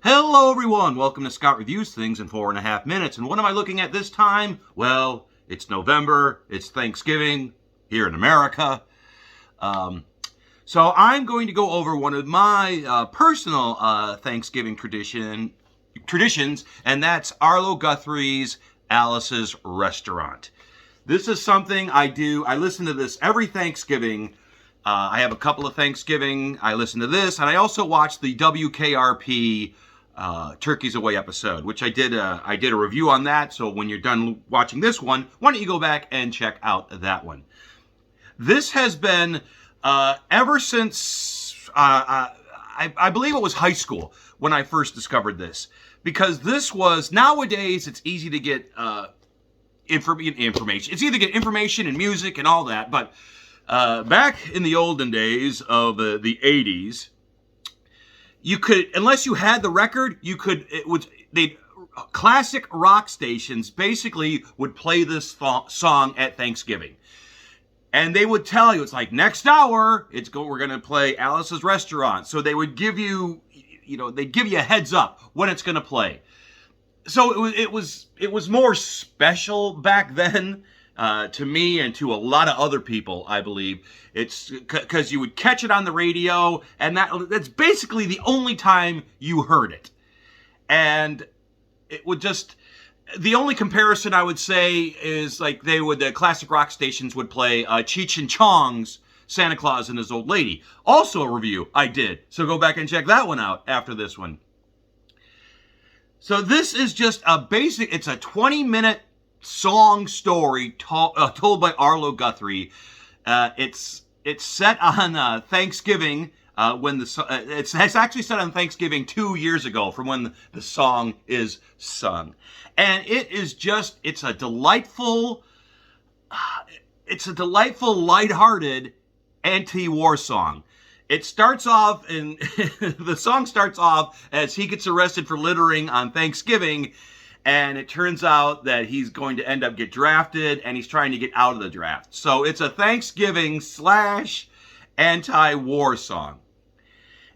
Hello everyone, welcome to Scott Reviews Things in 4.5 minutes. And what am I looking at this time? Well, it's November, it's Thanksgiving here in America. So I'm going to go over one of my personal Thanksgiving traditions, and that's Arlo Guthrie's Alice's Restaurant. This is something I do. I listen to this every Thanksgiving. I have a couple of Thanksgiving. I listen to this, and I also watch the WKRP Turkeys Away episode, which I did a review on that. So when you're done watching this one, why don't you go back and check out that one? This has been ever since I believe it was high school when I first discovered this, because this was, nowadays it's easy to get information. It's easy to get information and music and all that, but back in the olden days of the 80s, you could, unless you had the record, classic rock stations basically would play this song at Thanksgiving. And they would tell you, it's like, next hour, we're going to play Alice's Restaurant. So they would give you, they'd give you a heads up when it's going to play. So it was more special back then. To me and to a lot of other people, I believe. It's because you would catch it on the radio, and that's basically the only time you heard it. And it would just, the only comparison I would say is like the classic rock stations would play Cheech and Chong's Santa Claus and His Old Lady. Also a review I did, so go back and check that one out after this one. So this is just it's a 20-minute song story told by Arlo Guthrie. It's set on Thanksgiving, when it's actually set on Thanksgiving 2 years ago from when the song is sung. And it's a delightful, lighthearted anti-war song. It starts off, and the song starts off as he gets arrested for littering on Thanksgiving. And it turns out that he's going to end up get drafted, and he's trying to get out of the draft. So it's a Thanksgiving / anti-war song.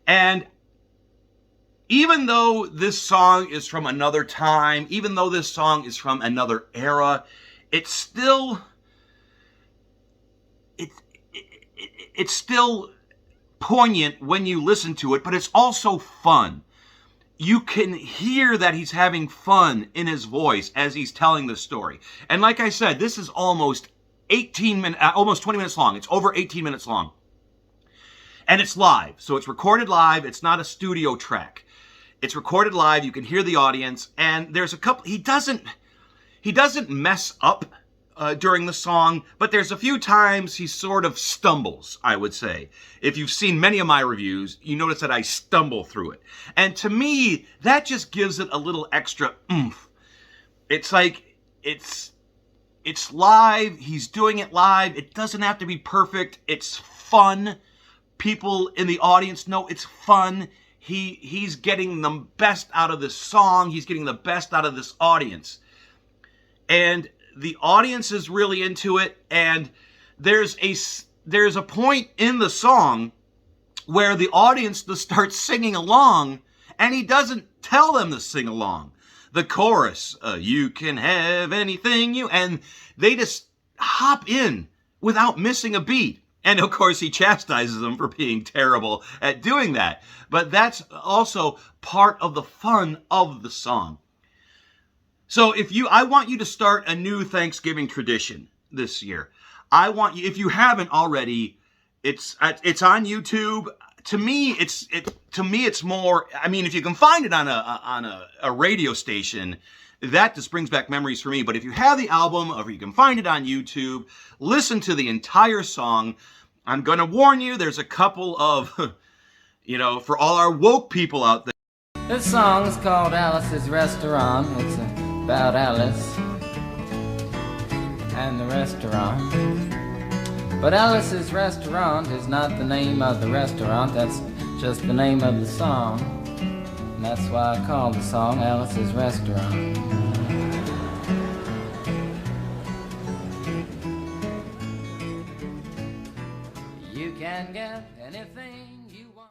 And even though this song is from another time, even though this song is from another era, it's still poignant when you listen to it, but it's also fun. You can hear that he's having fun in his voice as he's telling the story. And like I said, this is almost 20 minutes long. It's over 18 minutes long. And it's live. So it's recorded live. It's not a studio track. It's recorded live. You can hear the audience. And there's a couple, he doesn't mess up during the song, but there's a few times he sort of stumbles, I would say. If you've seen many of my reviews, you notice that I stumble through it. And to me, that just gives it a little extra oomph. It's like, it's live, he's doing it live, it doesn't have to be perfect, it's fun. People in the audience know it's fun. He's getting the best out of this song, he's getting the best out of this audience. And the audience is really into it, and there's a point in the song where the audience starts singing along, and he doesn't tell them to sing along. The chorus, you can have anything you, and they just hop in without missing a beat. And of course, he chastises them for being terrible at doing that. But that's also part of the fun of the song. So I want you to start a new Thanksgiving tradition this year. I want you, if you haven't already, it's on YouTube. To me, it's more, I mean, if you can find it on a radio station, that just brings back memories for me. But if you have the album, or you can find it on YouTube, listen to the entire song. I'm going to warn you, there's a couple of, for all our woke people out there. This song is called Alice's Restaurant. It's about Alice and the restaurant. But Alice's Restaurant is not the name of the restaurant, that's just the name of the song. And that's why I call the song Alice's Restaurant. You can get anything you want.